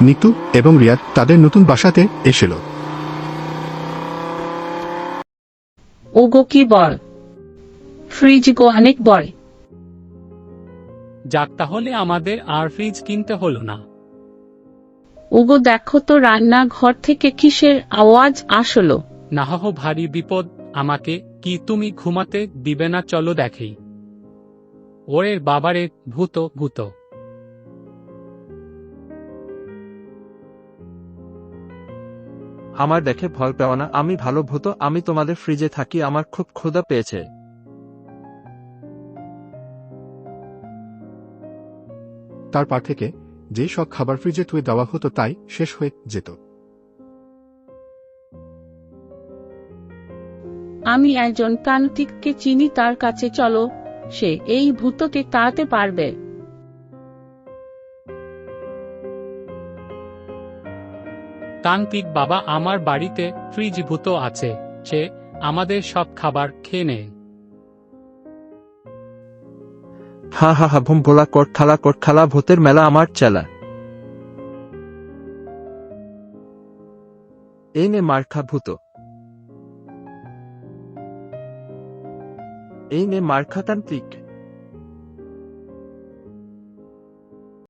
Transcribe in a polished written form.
নিতু এবং রিয়াদ তাদের নতুন বাসাতে এসেল। ওগো কি বল, ফ্রিজ গো অনেক বড়। যাক, তাহলে আমাদের আর ফ্রিজ কিনতে হলো না। ওগো দেখো তো, রান্না ঘর থেকে কিসের আওয়াজ আসলো? না হো ভারী বিপদ, আমাকে কি তুমি ঘুমাতে দিবে না? চলো দেখি। ওরে বাবারে, ভূত ভূত। আমার দেখে ভয় পেও না, আমি ভালো ভূত। আমি তোমাদের ফ্রিজে থাকি, আমার খুব ক্ষুধা পেয়েছে। তারপর থেকে যে সব খাবার ফ্রিজে তুলে দেওয়া হতো তাই শেষ হয়ে যেত। আমি একজন প্রান্তিককে চিনি, তার কাছে চলো, সে এই ভূতকে তাড়াতে পারবে। তান্ত্রিক বাবা, আমার বাড়িতে ফ্রিজ ভূত আছে, সে আমাদের সব খাবার খেয়ে নেয়। হা হা হা, ভুম ভোলা কোটখালা ভূতের মেলা আমার চেলা। এই নে মার্খা ভূত, এই নে মার্খা তান্ত্রিক।